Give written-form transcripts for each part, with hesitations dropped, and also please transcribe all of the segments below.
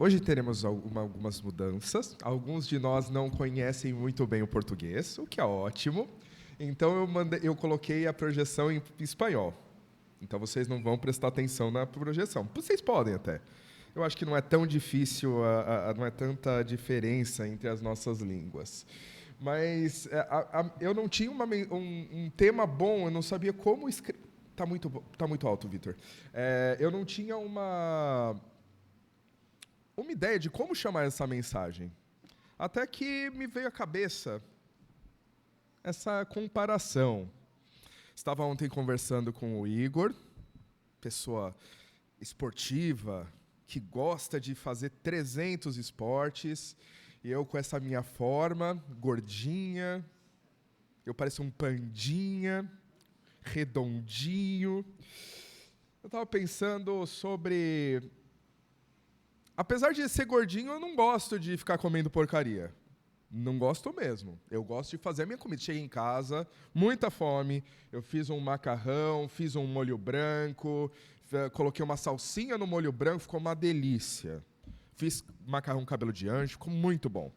Hoje teremos algumas mudanças. Alguns de nós não conhecem muito bem o português, o que é ótimo. Então eu coloquei a projeção em espanhol. Então vocês não vão prestar atenção na projeção. Vocês podem até. Eu acho que não é tão difícil, não é tanta diferença entre as nossas línguas. Mas eu não tinha um tema bom, eu não sabia como escrever. Tá muito alto, Vitor. Eu não tinha uma ideia de como chamar essa mensagem. Até que me veio à cabeça essa comparação. Estava ontem conversando com o Igor, pessoa esportiva, que gosta de fazer 300 esportes, e eu com essa minha forma, gordinha, eu pareço um pandinha, redondinho. Eu estava pensando sobre... Apesar de ser gordinho, eu não gosto de ficar comendo porcaria. Não gosto mesmo. Eu gosto de fazer a minha comida. Cheguei em casa, muita fome, eu fiz um macarrão, fiz um molho branco, coloquei uma salsinha no molho branco, ficou uma delícia. Fiz macarrão cabelo de anjo, ficou muito bom.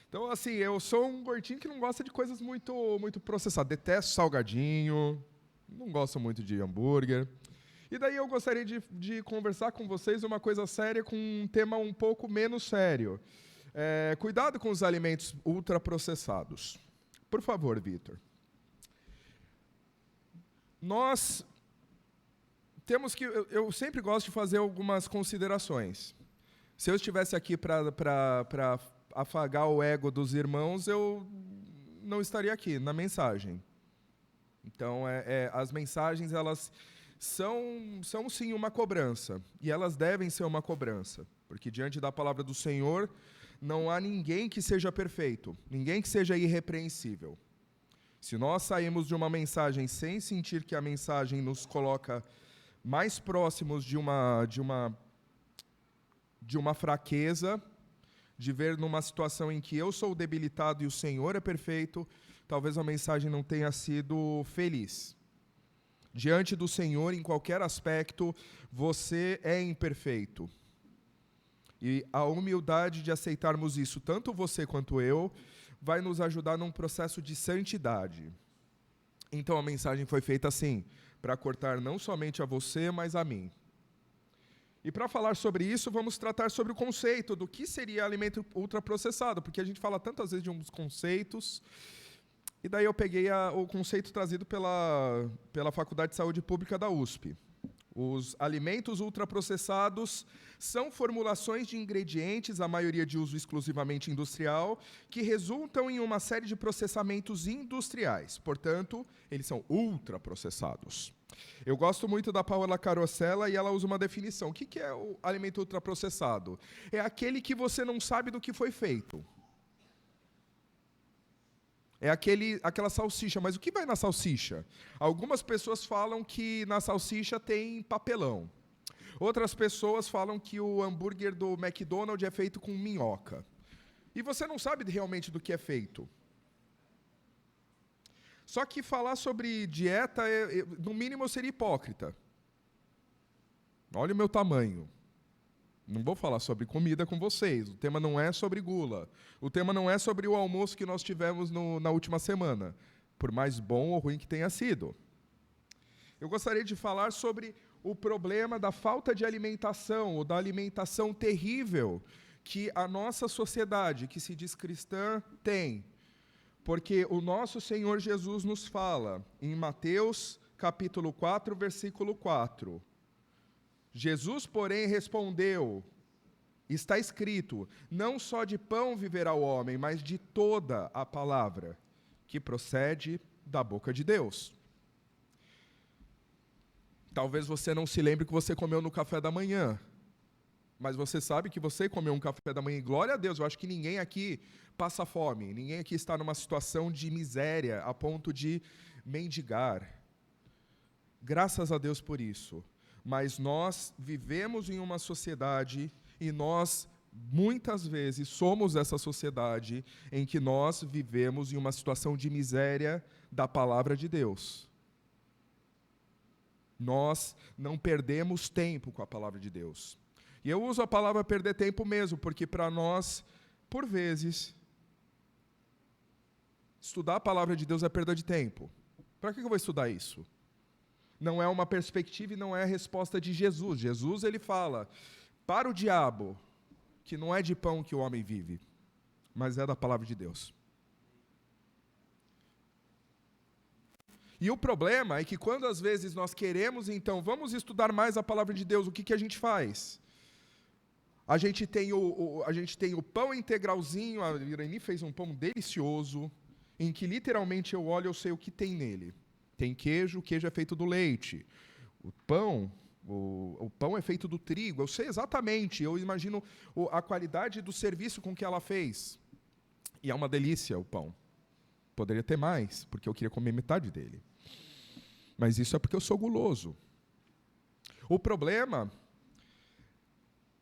Então, assim, eu sou um gordinho que não gosta de coisas muito processadas. Detesto salgadinho, não gosto muito de hambúrguer. E daí eu gostaria de conversar com vocês uma coisa séria com um tema um pouco menos sério. Cuidado com os alimentos ultraprocessados. Por favor, Vitor. Nós temos que... Eu sempre gosto de fazer algumas considerações. Se eu estivesse aqui para afagar o ego dos irmãos, eu não estaria aqui na mensagem. Então, as mensagens, elas são sim uma cobrança. E elas devem ser uma cobrança. Porque diante da palavra do Senhor, não há ninguém que seja perfeito, ninguém que seja irrepreensível. Se nós saímos de uma mensagem sem sentir que a mensagem nos coloca mais próximos de uma fraqueza, de ver numa situação em que eu sou debilitado e o Senhor é perfeito, talvez a mensagem não tenha sido feliz. Diante do Senhor, em qualquer aspecto, você é imperfeito. E a humildade de aceitarmos isso, tanto você quanto eu, vai nos ajudar num processo de santidade. Então a mensagem foi feita assim, para cortar não somente a você, mas a mim. E para falar sobre isso, vamos tratar sobre o conceito do que seria alimento ultraprocessado, porque a gente fala tantas vezes de uns conceitos, e daí eu peguei o conceito trazido pela Faculdade de Saúde Pública da USP. Os alimentos ultraprocessados são formulações de ingredientes, a maioria de uso exclusivamente industrial, que resultam em uma série de processamentos industriais. Portanto, eles são ultraprocessados. Eu gosto muito da Paola Carosella e ela usa uma definição. O que é o alimento ultraprocessado? É aquele que você não sabe do que foi feito. É aquela salsicha, mas o que vai na salsicha? Algumas pessoas falam que na salsicha tem papelão. Outras pessoas falam que o hambúrguer do McDonald's é feito com minhoca. E você não sabe realmente do que é feito. Só que falar sobre dieta, no mínimo eu seria hipócrita. Olha o meu tamanho. Não vou falar sobre comida com vocês. O tema não é sobre gula. O tema não é sobre o almoço que nós tivemos na última semana, por mais bom ou ruim que tenha sido. Eu gostaria de falar sobre o problema da falta de alimentação, ou da alimentação terrível que a nossa sociedade, que se diz cristã, tem. Porque o nosso Senhor Jesus nos fala, em Mateus capítulo 4, versículo 4... Jesus, porém, respondeu, está escrito, não só de pão viverá o homem, mas de toda a palavra que procede da boca de Deus. Talvez você não se lembre que você comeu no café da manhã, mas você sabe que você comeu um café da manhã, e glória a Deus, eu acho que ninguém aqui passa fome, ninguém aqui está numa situação de miséria, a ponto de mendigar. Graças a Deus por isso. Mas nós vivemos em uma sociedade e nós, muitas vezes, somos essa sociedade em que nós vivemos em uma situação de miséria da palavra de Deus. Nós não perdemos tempo com a palavra de Deus. E eu uso a palavra perder tempo mesmo, porque para nós, por vezes, estudar a palavra de Deus é perda de tempo. Para que eu vou estudar isso? Não é uma perspectiva e não é a resposta de Jesus. Jesus, ele fala para o diabo que não é de pão que o homem vive, mas é da palavra de Deus. E o problema é que quando às vezes nós queremos, então, vamos estudar mais a palavra de Deus, o que a gente faz? A gente tem o pão integralzinho, a Irani fez um pão delicioso, em que literalmente eu olho e eu sei o que tem nele. Tem queijo, o queijo é feito do leite. O pão é feito do trigo, eu sei exatamente, eu imagino a qualidade do serviço com que ela fez. E é uma delícia o pão. Poderia ter mais, porque eu queria comer metade dele. Mas isso é porque eu sou guloso. O problema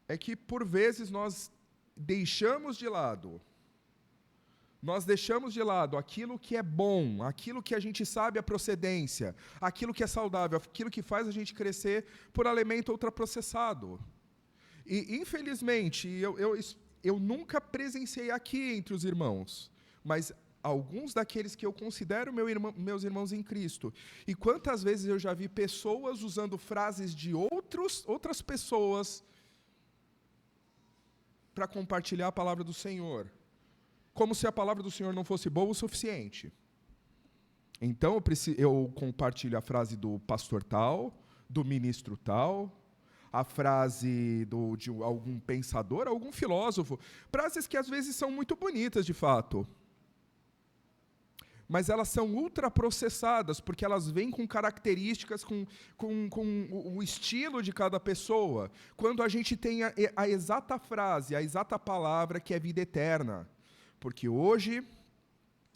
é que, por vezes, nós deixamos de lado aquilo que é bom, aquilo que a gente sabe a procedência, aquilo que é saudável, aquilo que faz a gente crescer por alimento ultraprocessado. E, infelizmente, eu nunca presenciei aqui entre os irmãos, mas alguns daqueles que eu considero meus irmãos em Cristo. E quantas vezes eu já vi pessoas usando frases de outras pessoas para compartilhar a palavra do Senhor, como se a palavra do Senhor não fosse boa o suficiente. Então eu compartilho a frase do pastor tal, do ministro tal, a frase de algum pensador, algum filósofo, frases que às vezes são muito bonitas de fato, mas elas são ultraprocessadas, porque elas vêm com características, com o estilo de cada pessoa. Quando a gente tem a exata frase, a exata palavra que é vida eterna. Porque hoje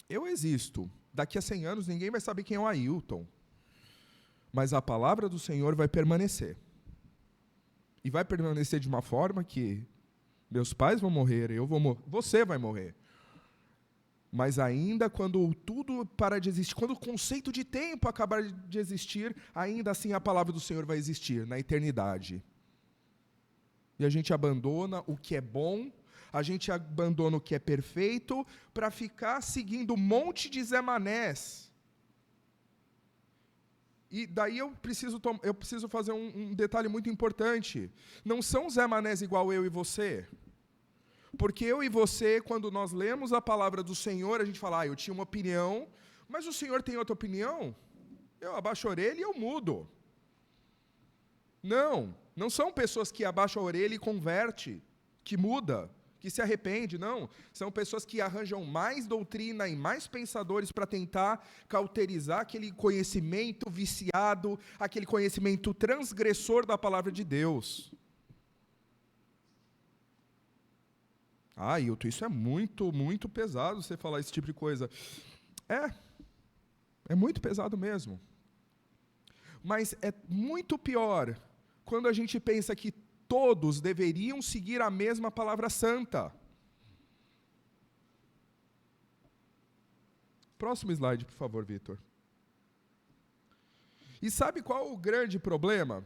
eu existo. Daqui a 100 anos ninguém vai saber quem é o Ailton. Mas a palavra do Senhor vai permanecer. E vai permanecer de uma forma que meus pais vão morrer, eu vou morrer, você vai morrer. Mas ainda quando tudo parar de existir, quando o conceito de tempo acabar de existir, ainda assim a palavra do Senhor vai existir na eternidade. E a gente abandona o que é bom, a gente abandona o que é perfeito, para ficar seguindo um monte de Zé Manés. E daí eu preciso fazer um detalhe muito importante. Não são Zé Manés igual eu e você. Porque eu e você, quando nós lemos a palavra do Senhor, a gente fala, eu tinha uma opinião, mas o Senhor tem outra opinião? Eu abaixo a orelha e eu mudo. Não são pessoas que abaixam a orelha e converte, que muda, que se arrepende, não. São pessoas que arranjam mais doutrina e mais pensadores para tentar cauterizar aquele conhecimento viciado, aquele conhecimento transgressor da palavra de Deus. Hilton, isso é muito, muito pesado você falar esse tipo de coisa. É muito pesado mesmo. Mas é muito pior quando a gente pensa que todos deveriam seguir a mesma palavra santa. Próximo slide, por favor, Vitor. E sabe qual o grande problema?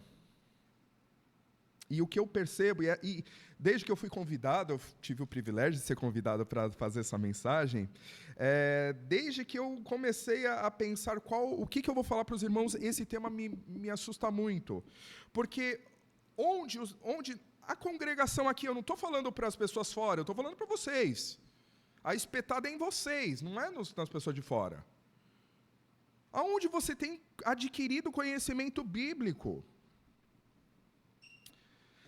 E o que eu percebo, e desde que eu fui convidado, eu tive o privilégio de ser convidado para fazer essa mensagem, desde que eu comecei a pensar o que eu vou falar para os irmãos, esse tema me assusta muito. Porque onde a congregação aqui, eu não estou falando para as pessoas fora, eu estou falando para vocês. A espetada é em vocês, não é nas pessoas de fora. Aonde você tem adquirido conhecimento bíblico?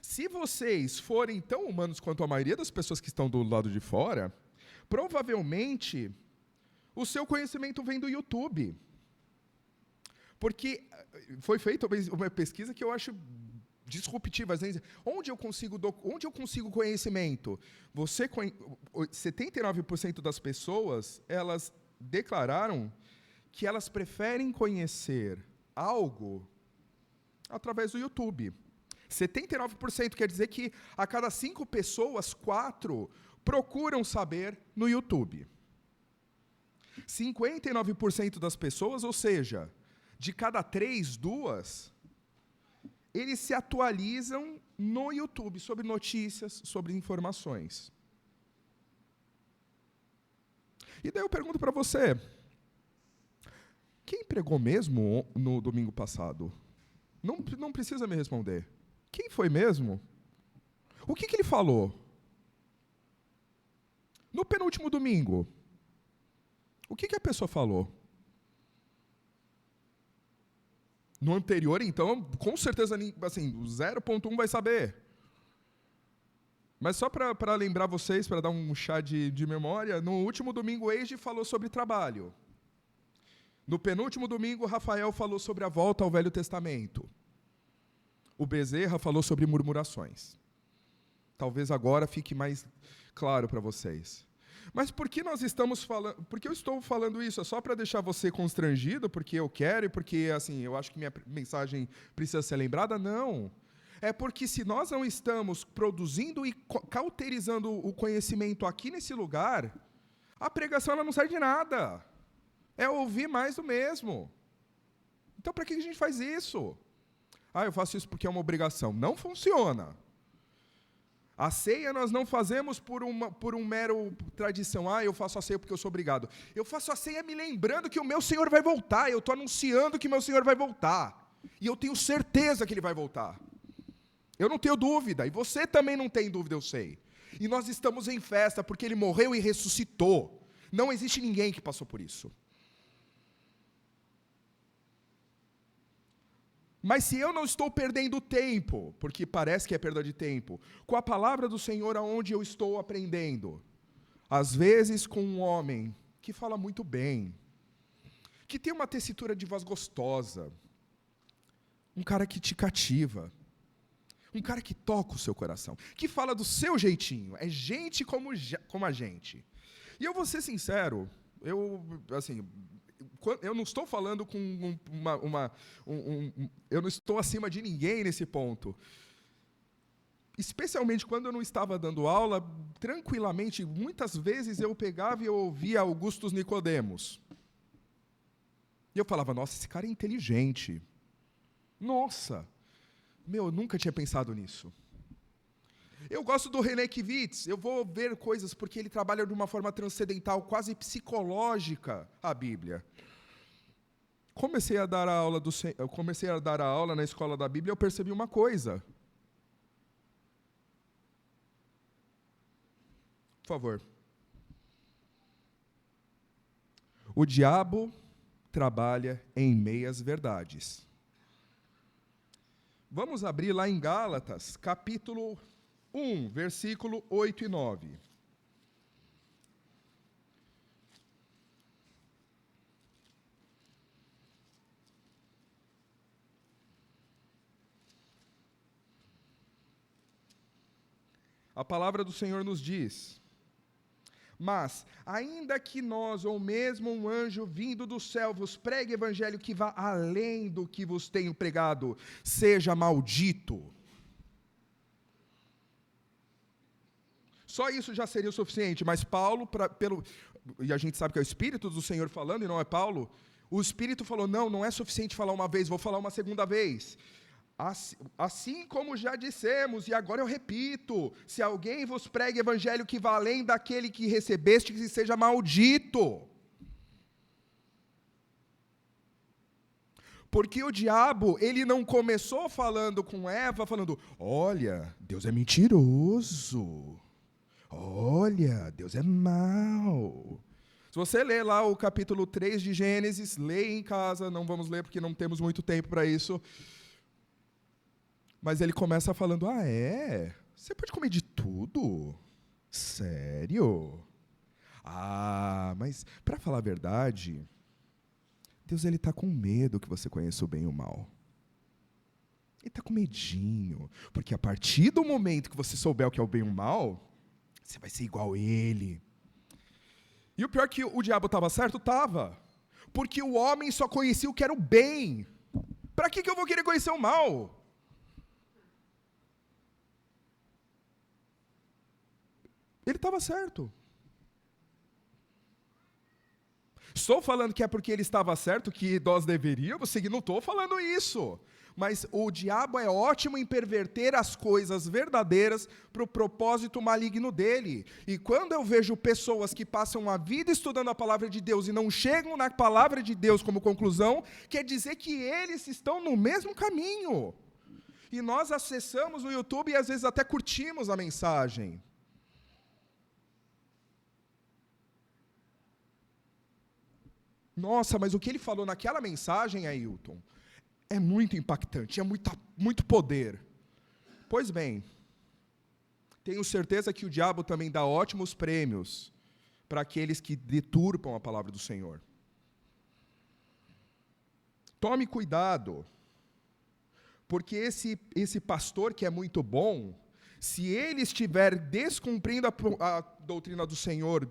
Se vocês forem tão humanos quanto a maioria das pessoas que estão do lado de fora, provavelmente o seu conhecimento vem do YouTube. Porque foi feita uma pesquisa que eu acho disruptiva. Onde eu consigo conhecimento? 79% das pessoas, elas declararam que elas preferem conhecer algo através do YouTube. 79% quer dizer que a cada 5 pessoas, 4 procuram saber no YouTube. 59% das pessoas, ou seja, de cada 3, 2, eles se atualizam no YouTube sobre notícias, sobre informações. E daí eu pergunto para você, quem pregou mesmo no domingo passado? Não precisa me responder. Quem foi mesmo? O que ele falou? No penúltimo domingo, o que a pessoa falou? No anterior, então, com certeza, assim, o 0.1 vai saber. Mas só para lembrar vocês, para dar um chá de memória, no último domingo, o Eiji falou sobre trabalho. No penúltimo domingo, Rafael falou sobre a volta ao Velho Testamento. O Bezerra falou sobre murmurações. Talvez agora fique mais claro para vocês. Mas por que nós estamos falando? Por que eu estou falando isso? É só para deixar você constrangido, porque eu quero e porque assim, eu acho que minha mensagem precisa ser lembrada? Não. É porque se nós não estamos produzindo e cauterizando o conhecimento aqui nesse lugar, a pregação ela não serve de nada. É ouvir mais do mesmo. Então, para que a gente faz isso? Eu faço isso porque é uma obrigação. Não funciona. A ceia nós não fazemos por um mero tradição. Eu faço a ceia porque eu sou obrigado. Eu faço a ceia me lembrando que o meu Senhor vai voltar. Eu estou anunciando que meu Senhor vai voltar. E eu tenho certeza que Ele vai voltar. Eu não tenho dúvida. E você também não tem dúvida, eu sei. E nós estamos em festa porque Ele morreu e ressuscitou. Não existe ninguém que passou por isso. Mas se eu não estou perdendo tempo, porque parece que é perda de tempo, com a palavra do Senhor aonde eu estou aprendendo, às vezes com um homem que fala muito bem, que tem uma tessitura de voz gostosa, um cara que te cativa, um cara que toca o seu coração, que fala do seu jeitinho, é gente como a gente. E eu vou ser sincero, eu não estou falando com eu não estou acima de ninguém nesse ponto. Especialmente quando eu não estava dando aula, tranquilamente, muitas vezes eu pegava e eu ouvia Augustus Nicodemos. E eu falava, nossa, esse cara é inteligente. Nossa, eu nunca tinha pensado nisso. Eu gosto do René Kivitz, eu vou ver coisas porque ele trabalha de uma forma transcendental, quase psicológica, a Bíblia. Comecei a dar a aula na escola da Bíblia, eu percebi uma coisa. Por favor. O diabo trabalha em meias verdades. Vamos abrir lá em Gálatas, capítulo 1, versículo 8 e 9. A palavra do Senhor nos diz: mas, ainda que nós, ou mesmo um anjo vindo do céu, vos pregue evangelho que vá além do que vos tenho pregado, seja maldito. Só isso já seria o suficiente, mas Paulo, e a gente sabe que é o Espírito do Senhor falando, e não é Paulo, o Espírito falou, não é suficiente falar uma vez, vou falar uma segunda vez. Assim como já dissemos, e agora eu repito, se alguém vos pregue evangelho que vá além daquele que recebeste, que seja maldito. Porque o diabo, ele não começou falando com Eva, falando, olha, Deus é mentiroso. Olha, Deus é mau. Se você ler lá o capítulo 3 de Gênesis, leia em casa, não vamos ler porque não temos muito tempo para isso. Mas ele começa falando, você pode comer de tudo? Sério? Mas para falar a verdade, Deus está com medo que você conheça o bem e o mal. Ele está com medinho, porque a partir do momento que você souber o que é o bem e o mal, você vai ser igual a ele. E o pior é que o diabo estava certo? Estava. Porque o homem só conhecia o que era o bem. Para que eu vou querer conhecer o mal? Ele estava certo. Estou falando que é porque ele estava certo que nós deveríamos seguir, não estou falando isso. Mas o diabo é ótimo em perverter as coisas verdadeiras para o propósito maligno dele. E quando eu vejo pessoas que passam a vida estudando a palavra de Deus e não chegam na palavra de Deus como conclusão, quer dizer que eles estão no mesmo caminho. E nós acessamos o YouTube e às vezes até curtimos a mensagem. Nossa, mas o que ele falou naquela mensagem, Ailton, é muito impactante, é muito poder. Pois bem, tenho certeza que o diabo também dá ótimos prêmios para aqueles que deturpam a palavra do Senhor. Tome cuidado, porque esse pastor que é muito bom, se ele estiver descumprindo a doutrina do Senhor,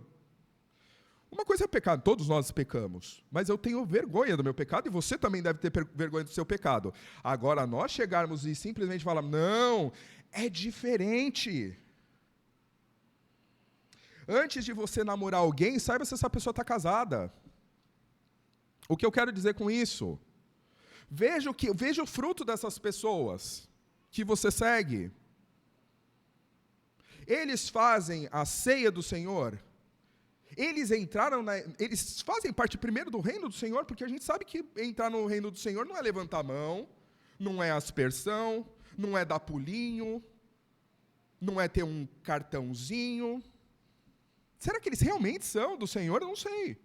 uma coisa é pecado, todos nós pecamos, mas eu tenho vergonha do meu pecado e você também deve ter vergonha do seu pecado. Agora, nós chegarmos e simplesmente falarmos, não, é diferente. Antes de você namorar alguém, saiba se essa pessoa está casada. O que eu quero dizer com isso? Veja o fruto dessas pessoas que você segue. Eles fazem a ceia do Senhor. Eles fazem parte primeiro do reino do Senhor, porque a gente sabe que entrar no reino do Senhor não é levantar a mão, não é aspersão, não é dar pulinho, não é ter um cartãozinho. Será que eles realmente são do Senhor? Eu não sei.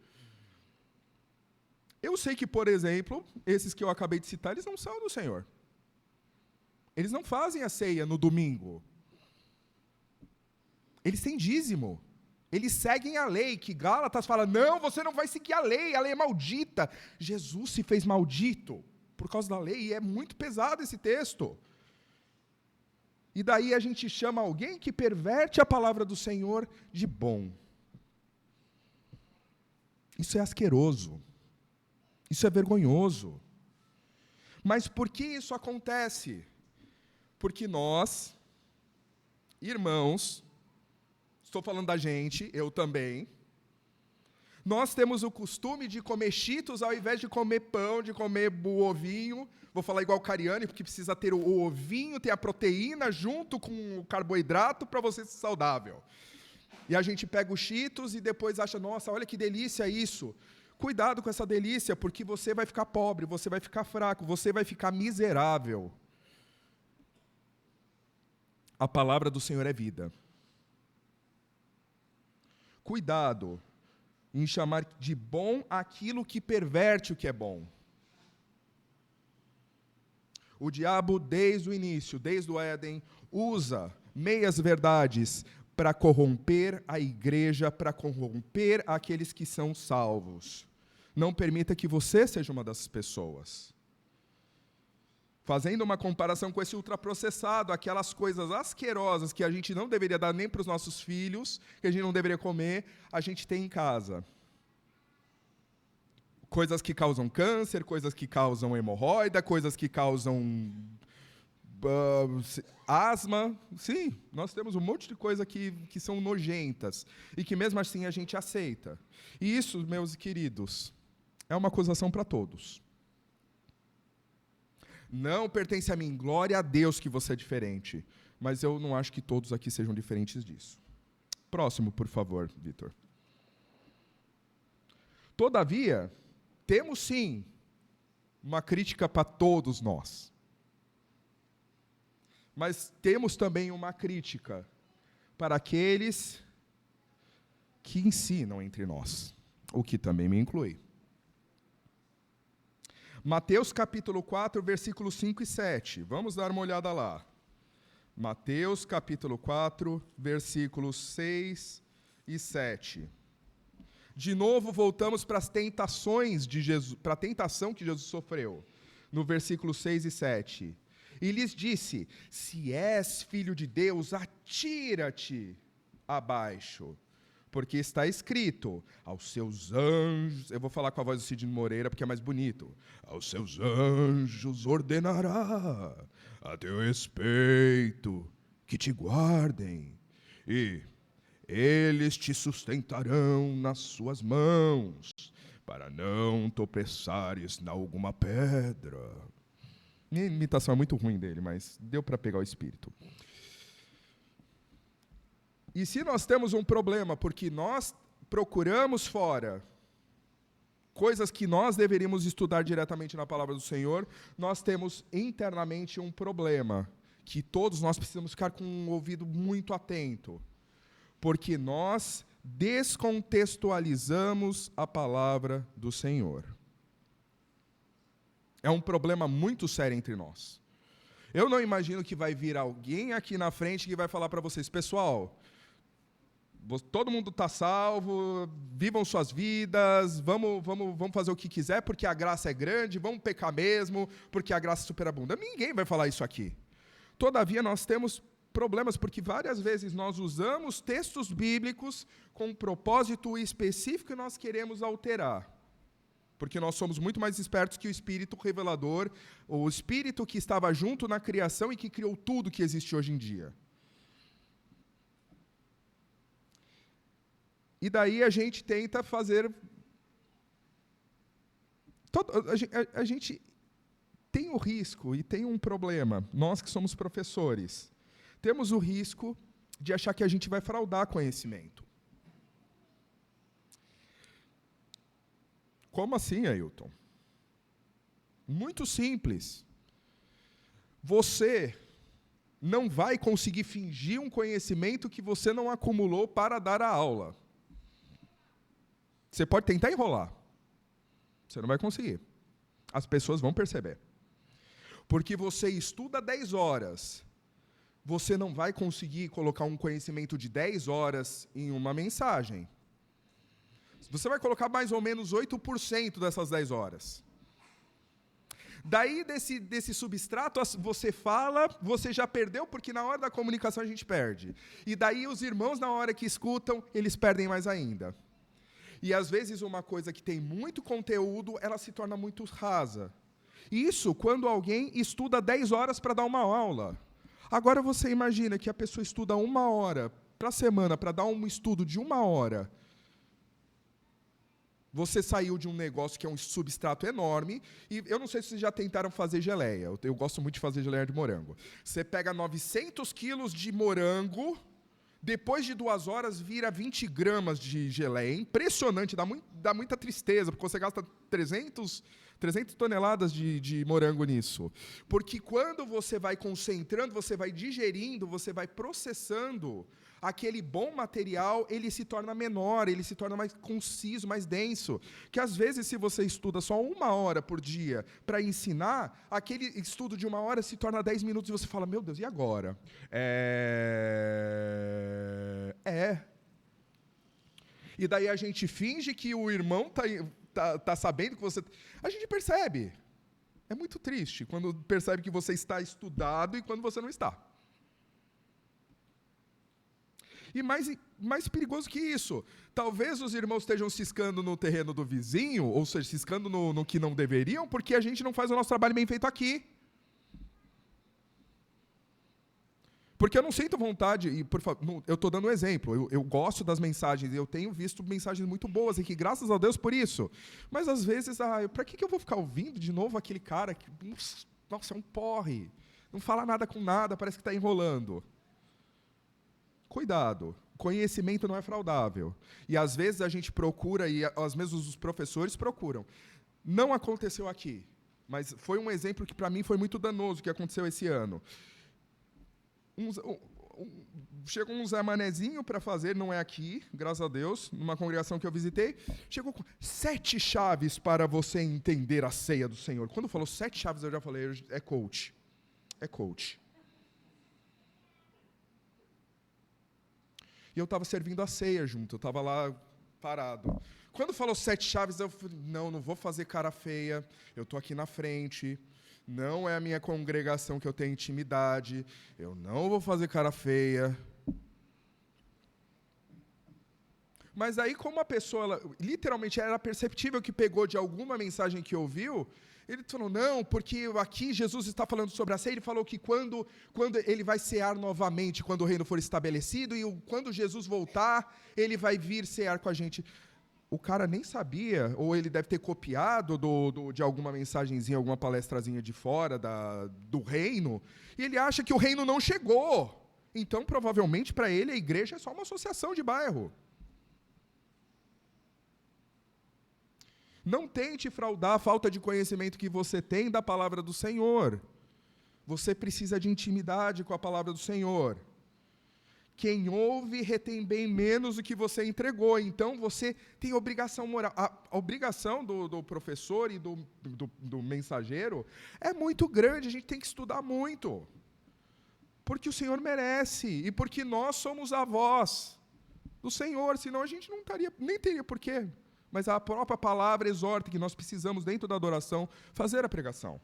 Eu sei que, por exemplo, esses que eu acabei de citar, eles não são do Senhor. Eles não fazem a ceia no domingo. Eles têm dízimo. Eles seguem a lei, que Gálatas fala, não, você não vai seguir a lei é maldita. Jesus se fez maldito por causa da lei, e é muito pesado esse texto. E daí a gente chama alguém que perverte a palavra do Senhor de bom. Isso é asqueroso. Isso é vergonhoso. Mas por que isso acontece? Porque nós, irmãos, estou falando da gente, eu também, nós temos o costume de comer Cheetos ao invés de comer pão, de comer o ovinho. Vou falar igual o Cariani, porque precisa ter o ovinho, ter a proteína junto com o carboidrato para você ser saudável. E a gente pega o Cheetos e depois acha, nossa, olha que delícia isso. Cuidado com essa delícia, porque você vai ficar pobre, você vai ficar fraco, você vai ficar miserável. A palavra do Senhor é vida. Cuidado em chamar de bom aquilo que perverte o que é bom. O diabo, desde o início, desde o Éden, usa meias verdades para corromper a igreja, para corromper aqueles que são salvos. Não permita que você seja uma dessas pessoas. Fazendo uma comparação com esse ultraprocessado, aquelas coisas asquerosas que a gente não deveria dar nem para os nossos filhos, que a gente não deveria comer, a gente tem em casa. Coisas que causam câncer, coisas que causam hemorroida, coisas que causam asma. Sim, nós temos um monte de coisa que são nojentas e que mesmo assim a gente aceita. E isso, meus queridos, é uma acusação para todos. Não pertence a mim, glória a Deus que você é diferente. Mas eu não acho que todos aqui sejam diferentes disso. Próximo, por favor, Vitor. Todavia, temos sim uma crítica para todos nós. Mas temos também uma crítica para aqueles que ensinam entre nós, o que também me inclui. Mateus capítulo 4, versículos 5 e 7. Vamos dar uma olhada lá. Mateus capítulo 4, versículos 6 e 7. De novo voltamos para as tentações de Jesus, para a tentação que Jesus sofreu. No versículo 6 e 7. E lhes disse, se és filho de Deus, atira-te abaixo. Porque está escrito, aos seus anjos, eu vou falar com a voz do Sidney Moreira porque é mais bonito, aos seus anjos ordenará a teu respeito que te guardem, e eles te sustentarão nas suas mãos, para não tropeçares em alguma pedra. Minha imitação é muito ruim dele, mas deu para pegar o espírito. E se nós temos um problema, porque nós procuramos fora coisas que nós deveríamos estudar diretamente na palavra do Senhor, nós temos internamente um problema, que todos nós precisamos ficar com um ouvido muito atento, porque nós descontextualizamos a palavra do Senhor. É um problema muito sério entre nós. Eu não imagino que vai vir alguém aqui na frente que vai falar para vocês, pessoal, todo mundo está salvo, vivam suas vidas, vamos fazer o que quiser, porque a graça é grande, vamos pecar mesmo, porque a graça é superabunda. Ninguém vai falar isso aqui. Todavia, nós temos problemas, porque várias vezes nós usamos textos bíblicos com um propósito específico e nós queremos alterar. Porque nós somos muito mais espertos que o Espírito revelador, o Espírito que estava junto na criação e que criou tudo que existe hoje em dia. E daí a gente tenta fazer... A gente tem o risco e tem um problema, nós que somos professores, temos o risco de achar que a gente vai fraudar conhecimento. Como assim, Ailton? Muito simples. Você não vai conseguir fingir um conhecimento que você não acumulou para dar a aula. Você pode tentar enrolar. Você não vai conseguir. As pessoas vão perceber. Porque você estuda 10 horas. Você não vai conseguir colocar um conhecimento de 10 horas em uma mensagem. Você vai colocar mais ou menos 8% dessas 10 horas. Daí, desse substrato, você fala, você já perdeu, porque na hora da comunicação a gente perde. E daí os irmãos, na hora que escutam, eles perdem mais ainda. E às vezes uma coisa que tem muito conteúdo, ela se torna muito rasa. Isso quando alguém estuda 10 horas para dar uma aula. Agora você imagina que a pessoa estuda 1 hora para a semana, para dar um estudo de 1 hora. Você saiu de um negócio que é um substrato enorme, e eu não sei se vocês já tentaram fazer geleia. Eu gosto muito de fazer geleia de morango. Você pega 900 quilos de morango, depois de 2 horas vira 20 gramas de geleia. É impressionante, dá muita tristeza, porque você gasta 300 toneladas de morango nisso. Porque quando você vai concentrando, você vai digerindo, você vai processando, aquele bom material, ele se torna menor, ele se torna mais conciso, mais denso. Que às vezes, se você estuda só 1 hora por dia para ensinar, aquele estudo de 1 hora se torna 10 minutos e você fala, meu Deus, e agora? E daí a gente finge que o irmão tá sabendo que você... A gente percebe. É muito triste quando percebe que você está estudado e quando você não está. E mais perigoso que isso, talvez os irmãos estejam ciscando no terreno do vizinho, ou seja, ciscando no que não deveriam, porque a gente não faz o nosso trabalho bem feito aqui. Porque eu não sinto vontade, e por favor, eu estou dando um exemplo, eu gosto das mensagens, eu tenho visto mensagens muito boas, e que graças a Deus por isso. Mas às vezes, para que eu vou ficar ouvindo de novo aquele cara que, nossa, é um porre, não fala nada com nada, parece que está enrolando. Cuidado, conhecimento não é fraudável. E às vezes a gente procura, e às vezes os professores procuram. Não aconteceu aqui, mas foi um exemplo que para mim foi muito danoso, que aconteceu esse ano. Chegou um Zé Manezinho para fazer, não é aqui, graças a Deus, numa congregação que eu visitei, chegou com 7 chaves para você entender a ceia do Senhor. Quando falou 7 chaves, eu já falei, é coach. É coach. E eu estava servindo a ceia junto, eu estava lá parado. Quando falou 7 chaves, eu falei, não vou fazer cara feia, eu estou aqui na frente, não é a minha congregação que eu tenho intimidade, eu não vou fazer cara feia. Mas aí, como a pessoa, literalmente, era perceptível que pegou de alguma mensagem que ouviu, ele falou, não, porque aqui Jesus está falando sobre a ceia, ele falou que quando ele vai cear novamente, quando o reino for estabelecido, e quando Jesus voltar, ele vai vir cear com a gente. o cara nem sabia, ou ele deve ter copiado de alguma mensagenzinha, alguma palestrazinha de fora do reino, e ele acha que o reino não chegou. Então, provavelmente, para ele, a igreja é só uma associação de bairro. Não tente fraudar a falta de conhecimento que você tem da palavra do Senhor. Você precisa de intimidade com a palavra do Senhor. Quem ouve retém bem menos do que você entregou. Então, você tem obrigação moral. A obrigação do professor e do mensageiro é muito grande. A gente tem que estudar muito. Porque o Senhor merece. E porque nós somos a voz do Senhor. Senão a gente nem teria porquê. Mas a própria palavra exorta que nós precisamos, dentro da adoração, fazer a pregação.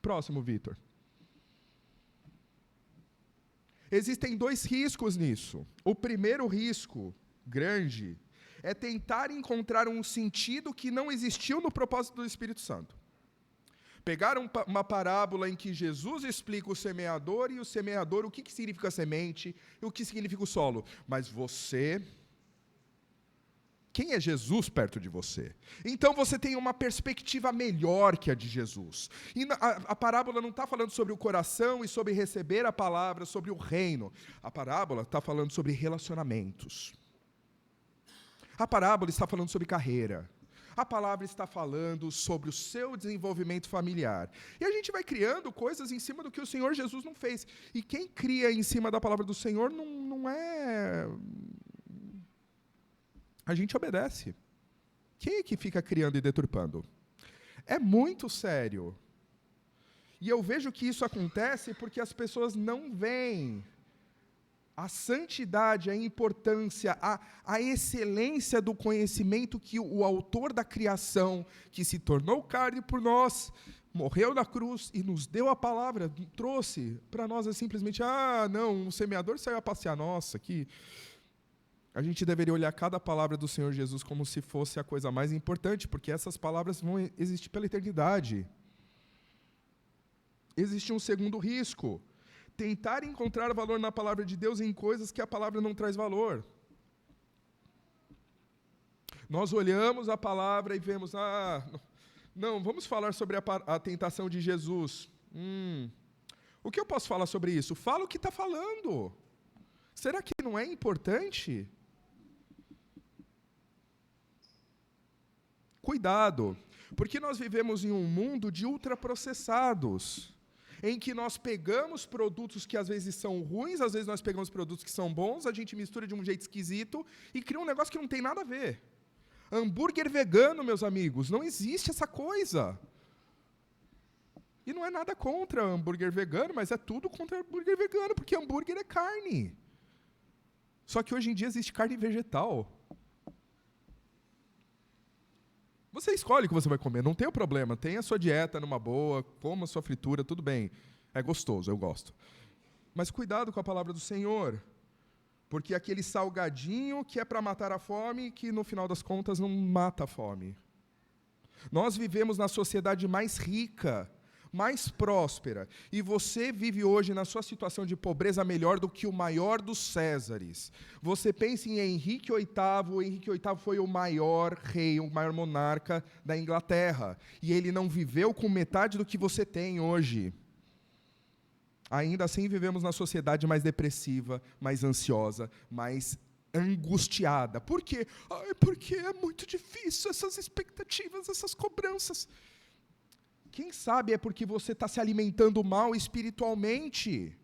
Próximo, Vitor. Existem 2 riscos nisso. O primeiro risco, grande, é tentar encontrar um sentido que não existiu no propósito do Espírito Santo. Pegar uma parábola em que Jesus explica o semeador e o semeador, o que significa semente e o que significa o solo. Mas você... Quem é Jesus perto de você? Então você tem uma perspectiva melhor que a de Jesus. E a parábola não está falando sobre o coração e sobre receber a palavra, sobre o reino. A parábola está falando sobre relacionamentos. A parábola está falando sobre carreira. A palavra está falando sobre o seu desenvolvimento familiar. E a gente vai criando coisas em cima do que o Senhor Jesus não fez. E quem cria em cima da palavra do Senhor não é... A gente obedece. Quem é que fica criando e deturpando? É muito sério. E eu vejo que isso acontece porque as pessoas não veem a santidade, a importância, a excelência do conhecimento que o autor da criação, que se tornou carne por nós, morreu na cruz e nos deu a palavra, trouxe para nós é simplesmente, não, o semeador saiu a passear, nossa, que... A gente deveria olhar cada palavra do Senhor Jesus como se fosse a coisa mais importante, porque essas palavras vão existir pela eternidade. Existe um segundo risco. Tentar encontrar valor na palavra de Deus em coisas que a palavra não traz valor. Nós olhamos a palavra e vemos, não, vamos falar sobre a tentação de Jesus. O que eu posso falar sobre isso? Fala o que está falando. Será que não é importante? Cuidado, porque nós vivemos em um mundo de ultraprocessados, em que nós pegamos produtos que às vezes são ruins, às vezes nós pegamos produtos que são bons, a gente mistura de um jeito esquisito e cria um negócio que não tem nada a ver. Hambúrguer vegano, meus amigos, não existe essa coisa. E não é nada contra hambúrguer vegano, mas é tudo contra hambúrguer vegano, porque hambúrguer é carne. Só que hoje em dia existe carne vegetal. Você escolhe o que você vai comer, não tem o problema. Tem a sua dieta numa boa, coma a sua fritura, tudo bem. É gostoso, eu gosto. Mas cuidado com a palavra do Senhor. Porque aquele salgadinho que é para matar a fome, que no final das contas não mata a fome. Nós vivemos na sociedade mais rica, mais próspera, e você vive hoje na sua situação de pobreza melhor do que o maior dos Césares. Você pensa em Henrique VIII, o Henrique VIII foi o maior rei, o maior monarca da Inglaterra, e ele não viveu com metade do que você tem hoje. Ainda assim vivemos na sociedade mais depressiva, mais ansiosa, mais angustiada. Por quê? Porque é muito difícil essas expectativas, essas cobranças. Quem sabe é porque você está se alimentando mal espiritualmente.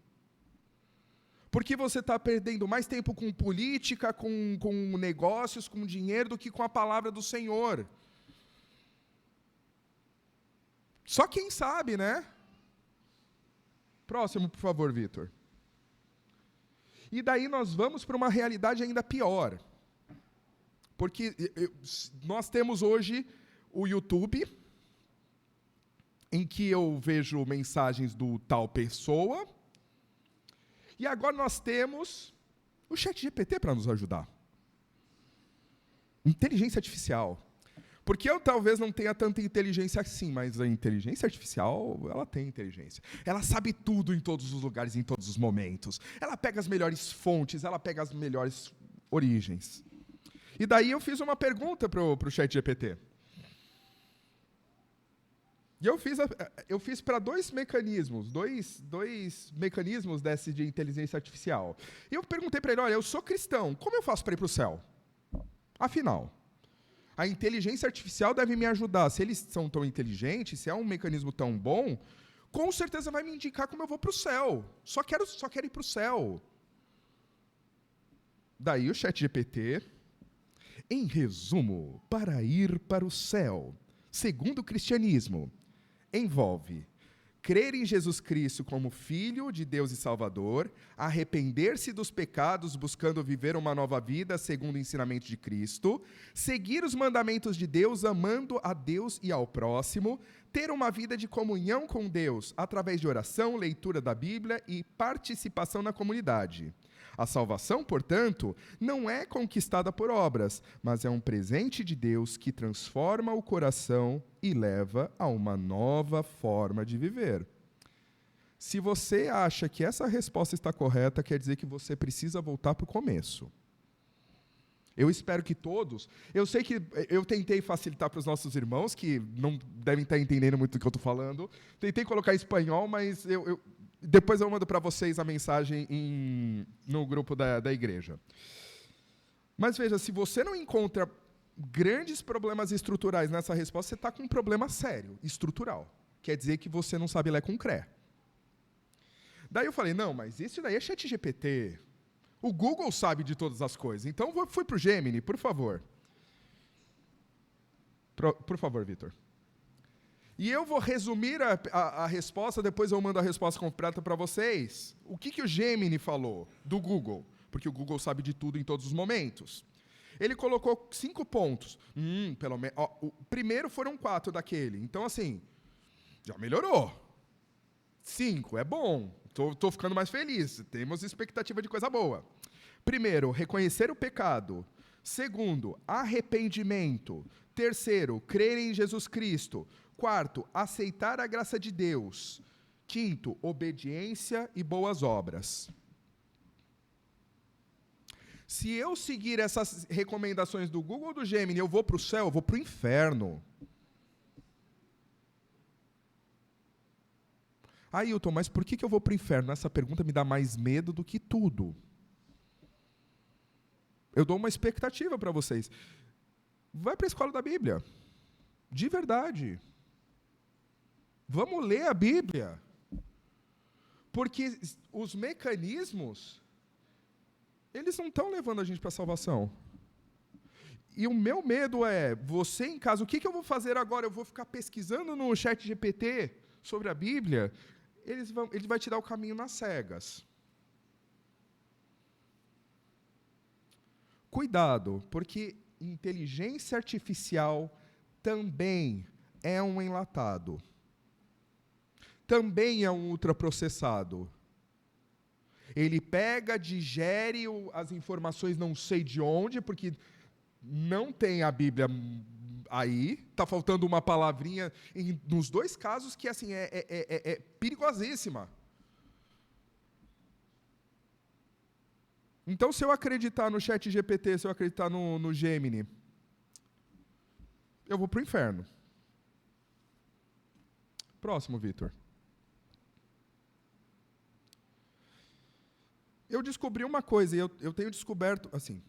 Porque você está perdendo mais tempo com política, com negócios, com dinheiro, do que com a palavra do Senhor. Só quem sabe, né? Próximo, por favor, Vitor. E daí nós vamos para uma realidade ainda pior. Porque nós temos hoje o YouTube, em que eu vejo mensagens do tal pessoa, e agora nós temos o ChatGPT para nos ajudar. Inteligência artificial. Porque eu talvez não tenha tanta inteligência assim, mas a inteligência artificial, ela tem inteligência. Ela sabe tudo em todos os lugares, em todos os momentos. Ela pega as melhores fontes, ela pega as melhores origens. E daí eu fiz uma pergunta pro ChatGPT. E eu fiz para dois mecanismos desses de inteligência artificial. E eu perguntei para ele, olha, eu sou cristão, como eu faço para ir para o céu? Afinal, a inteligência artificial deve me ajudar. Se eles são tão inteligentes, se é um mecanismo tão bom, com certeza vai me indicar como eu vou para o céu. Só quero ir para o céu. Daí o ChatGPT, em resumo, para ir para o céu, segundo o cristianismo, envolve crer em Jesus Cristo como Filho de Deus e Salvador, arrepender-se dos pecados buscando viver uma nova vida segundo o ensinamento de Cristo, seguir os mandamentos de Deus amando a Deus e ao próximo, ter uma vida de comunhão com Deus através de oração, leitura da Bíblia e participação na comunidade. A salvação, portanto, não é conquistada por obras, mas é um presente de Deus que transforma o coração e leva a uma nova forma de viver. Se você acha que essa resposta está correta, quer dizer que você precisa voltar para o começo. Eu espero que todos... Eu sei que eu tentei facilitar para os nossos irmãos, que não devem estar entendendo muito do que eu estou falando. Tentei colocar em espanhol, mas depois eu mando para vocês a mensagem no grupo da igreja. Mas veja, se você não encontra grandes problemas estruturais nessa resposta, você está com um problema sério, estrutural. Quer dizer que você não sabe ler com cré. Daí eu falei, não, mas isso daí é ChatGPT. O Google sabe de todas as coisas. Então fui para o Gemini, por favor. Por favor, Vitor. E eu vou resumir a resposta, depois eu mando a resposta completa para vocês. O que o Gemini falou do Google? Porque o Google sabe de tudo em todos os momentos. Ele colocou 5 pontos. Pelo menos. O primeiro foram 4 daquele. Então, assim, já melhorou. 5, é bom. Estou ficando mais feliz. Temos expectativa de coisa boa. Primeiro, reconhecer o pecado. Segundo, arrependimento. Terceiro, crer em Jesus Cristo. Quarto, aceitar a graça de Deus. Quinto, obediência e boas obras. Se eu seguir essas recomendações do Google ou do Gemini, eu vou para o céu, eu vou para o inferno. Ailton, mas por que eu vou para o inferno? Essa pergunta me dá mais medo do que tudo. Eu dou uma expectativa para vocês. Vai para a escola da Bíblia. De verdade. Vamos ler a Bíblia. Porque os mecanismos, eles não estão levando a gente para a salvação. E o meu medo é, você em casa, o que eu vou fazer agora? Eu vou ficar pesquisando no ChatGPT sobre a Bíblia? Ele vai te dar o caminho nas cegas. Cuidado, porque inteligência artificial também é um enlatado. Também é um ultraprocessado. Ele pega, digere as informações não sei de onde, porque não tem a Bíblia aí, está faltando uma palavrinha, nos 2 casos que assim, é perigosíssima. Então, se eu acreditar no ChatGPT, se eu acreditar no Gemini, eu vou para o inferno. Próximo, Vitor. Eu descobri uma coisa, e eu tenho descoberto, assim,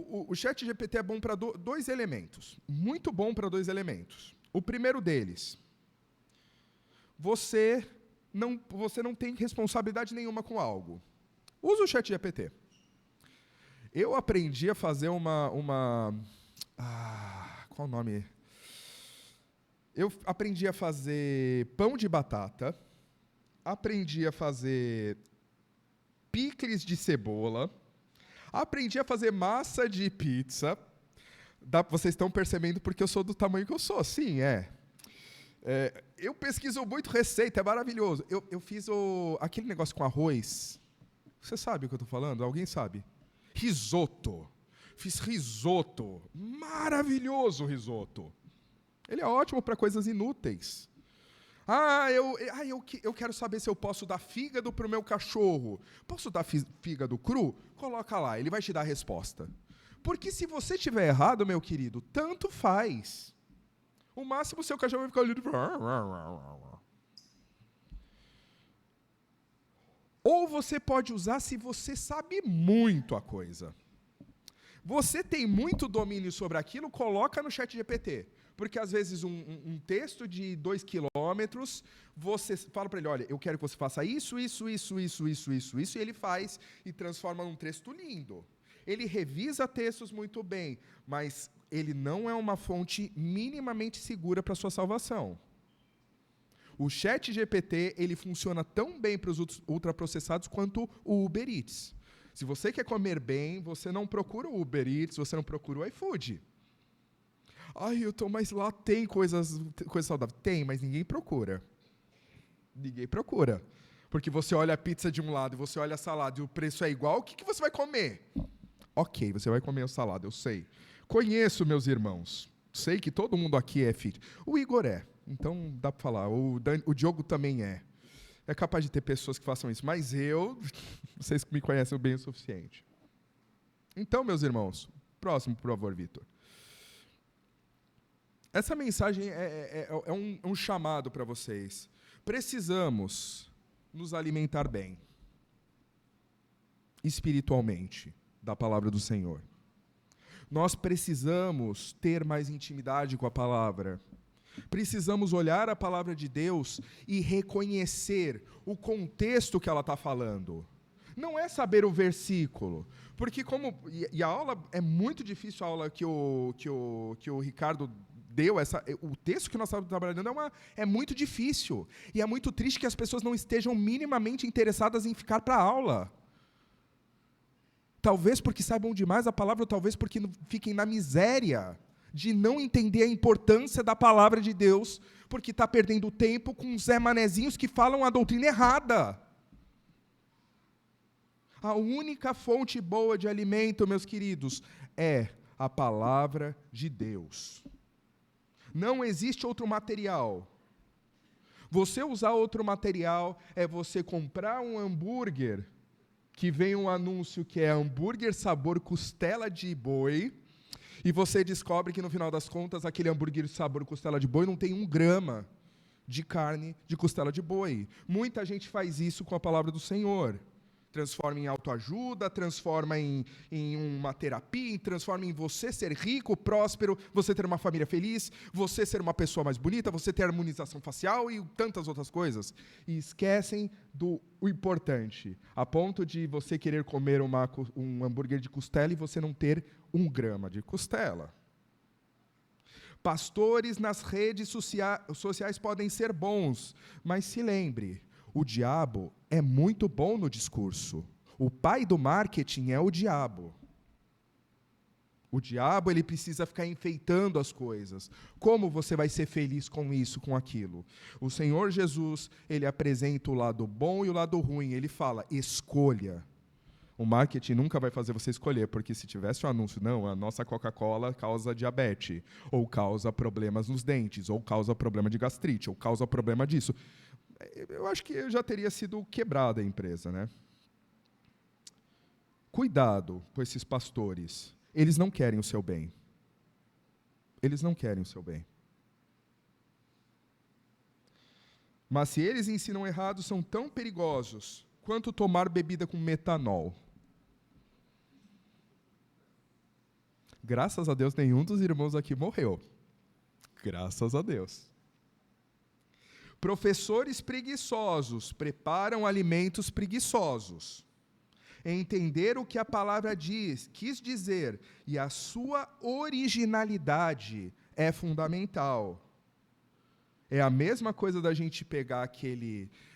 o ChatGPT é bom para 2 elementos, muito bom para 2 elementos. O primeiro deles, você não tem responsabilidade nenhuma com algo. Usa o ChatGPT. Eu aprendi a fazer qual o nome? Eu aprendi a fazer pão de batata, aprendi a fazer picles de cebola, aprendi a fazer massa de pizza. Vocês estão percebendo porque eu sou do tamanho que eu sou. Sim, eu pesquiso muito receita, é maravilhoso. Eu fiz aquele negócio com arroz. Você sabe o que eu estou falando? Alguém sabe? Risoto. Fiz risoto. Maravilhoso risoto. Ele é ótimo para coisas inúteis. Eu quero saber se eu posso dar fígado para o meu cachorro. Posso dar fígado cru? Coloca lá, ele vai te dar a resposta. Porque se você estiver errado, meu querido, tanto faz. O máximo, o seu cachorro vai ficar olhando. Ou você pode usar se você sabe muito a coisa. Você tem muito domínio sobre aquilo, coloca no ChatGPT. Porque, às vezes, um texto de 2 quilômetros, você fala para ele, olha, eu quero que você faça isso, e ele faz e transforma num texto lindo. Ele revisa textos muito bem, mas ele não é uma fonte minimamente segura para a sua salvação. O ChatGPT, ele funciona tão bem para os ultraprocessados quanto o Uber Eats. Se você quer comer bem, você não procura o Uber Eats, você não procura o iFood. Ai, mas lá tem coisas saudáveis. Tem, mas ninguém procura. Ninguém procura. Porque você olha a pizza de um lado e você olha a salada e o preço é igual, o que você vai comer? Ok, você vai comer a salada, eu sei. Conheço meus irmãos. Sei que todo mundo aqui é fit. O Igor é, então dá para falar. O Diogo também é. É capaz de ter pessoas que façam isso, mas vocês me conhecem bem o suficiente. Então, meus irmãos, próximo, por favor, Vitor. Essa mensagem é um chamado para vocês. Precisamos nos alimentar bem, espiritualmente, da palavra do Senhor. Nós precisamos ter mais intimidade com a palavra. Precisamos olhar a palavra de Deus e reconhecer o contexto que ela está falando. Não é saber o versículo, porque a aula é muito difícil, a aula que o Ricardo deu, o texto que nós estamos trabalhando é muito difícil, e é muito triste que as pessoas não estejam minimamente interessadas em ficar para a aula. Talvez porque saibam demais a palavra, ou talvez porque fiquem na miséria de não entender a importância da palavra de Deus, porque está perdendo tempo com Zé Manezinhos que falam a doutrina errada. A única fonte boa de alimento, meus queridos, é a palavra de Deus. Não existe outro material. Você usar outro material é você comprar um hambúrguer que vem um anúncio que é hambúrguer sabor costela de boi, e você descobre que, no final das contas, aquele hambúrguer sabor costela de boi não tem 1 grama de carne de costela de boi. Muita gente faz isso com a palavra do Senhor. Transforma em autoajuda, transforma em uma terapia, transforma em você ser rico, próspero, você ter uma família feliz, você ser uma pessoa mais bonita, você ter harmonização facial e tantas outras coisas. E esquecem o importante, a ponto de você querer comer um hambúrguer de costela e você não ter 1 grama de costela. Pastores nas redes sociais podem ser bons, mas se lembre, o diabo é muito bom no discurso. O pai do marketing é o diabo. O diabo, ele precisa ficar enfeitando as coisas. Como você vai ser feliz com isso, com aquilo? O Senhor Jesus, ele apresenta o lado bom e o lado ruim. Ele fala, escolha. O marketing nunca vai fazer você escolher, porque se tivesse um anúncio, não, a nossa Coca-Cola causa diabetes, ou causa problemas nos dentes, ou causa problema de gastrite, ou causa problema disso. Eu acho que já teria sido quebrada a empresa, né? Cuidado com esses pastores. Eles não querem o seu bem. Eles não querem o seu bem. Mas se eles ensinam errado, são tão perigosos quanto tomar bebida com metanol. Graças a Deus, nenhum dos irmãos aqui morreu. Graças a Deus. Professores preguiçosos preparam alimentos preguiçosos. Entender o que a palavra quis dizer e a sua originalidade é fundamental. É a mesma coisa da gente pegar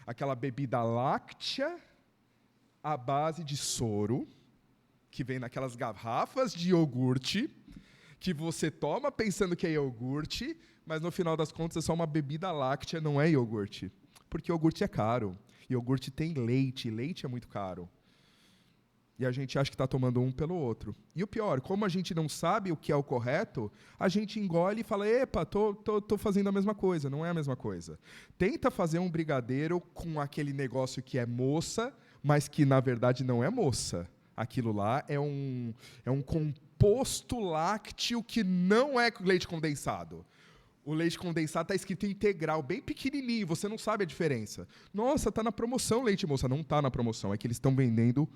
aquela bebida láctea à base de soro, que vem naquelas garrafas de iogurte, que você toma pensando que é iogurte, mas no final das contas é só uma bebida láctea, não é iogurte. Porque iogurte é caro. Iogurte tem leite, leite é muito caro. E a gente acha que está tomando um pelo outro. E o pior, como a gente não sabe o que é o correto, a gente engole e fala, epa, tô fazendo a mesma coisa. Não é a mesma coisa. Tenta fazer um brigadeiro com aquele negócio que é moça, mas que na verdade não é moça. Aquilo lá é um composto lácteo que não é leite condensado. O leite condensado está escrito integral, bem pequenininho, você não sabe a diferença. Nossa, está na promoção leite moça. Não está na promoção, é que eles estão vendendo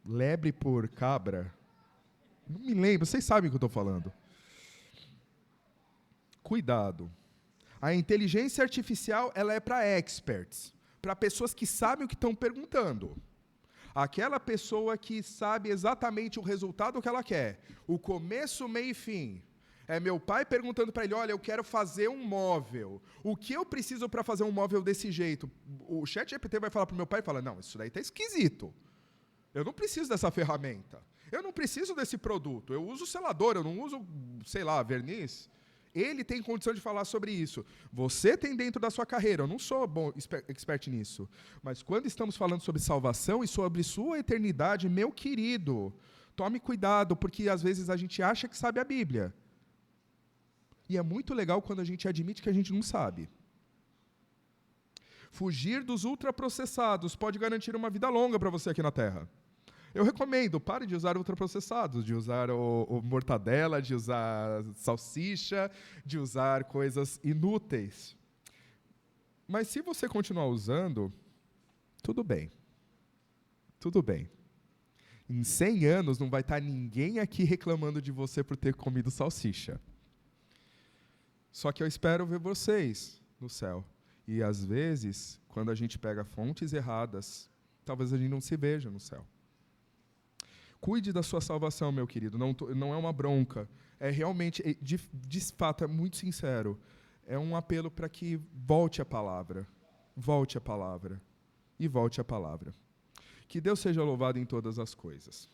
lebre por cabra. Não me lembro, vocês sabem o que eu estou falando. Cuidado. A inteligência artificial ela é para experts, para pessoas que sabem o que estão perguntando. Aquela pessoa que sabe exatamente o resultado que ela quer. O começo, meio e fim. É meu pai perguntando para ele, olha, eu quero fazer um móvel. O que eu preciso para fazer um móvel desse jeito? O ChatGPT vai falar para o meu pai e fala, não, isso daí está esquisito. Eu não preciso dessa ferramenta. Eu não preciso desse produto. Eu uso selador, eu não uso, sei lá, verniz. Ele tem condição de falar sobre isso. Você tem dentro da sua carreira. Eu não sou bom expert nisso. Mas quando estamos falando sobre salvação e sobre sua eternidade, meu querido, tome cuidado, porque às vezes a gente acha que sabe a Bíblia. E é muito legal quando a gente admite que a gente não sabe. Fugir dos ultraprocessados pode garantir uma vida longa para você aqui na Terra. Eu recomendo, pare de usar ultraprocessados, de usar o mortadela, de usar salsicha, de usar coisas inúteis. Mas se você continuar usando, tudo bem. Tudo bem. Em 100 anos não vai estar ninguém aqui reclamando de você por ter comido salsicha. Só que eu espero ver vocês no céu. E, às vezes, quando a gente pega fontes erradas, talvez a gente não se veja no céu. Cuide da sua salvação, meu querido. Não é uma bronca. É realmente, de fato, é muito sincero. É um apelo para que volte a palavra. Volte a palavra. E volte a palavra. Que Deus seja louvado em todas as coisas.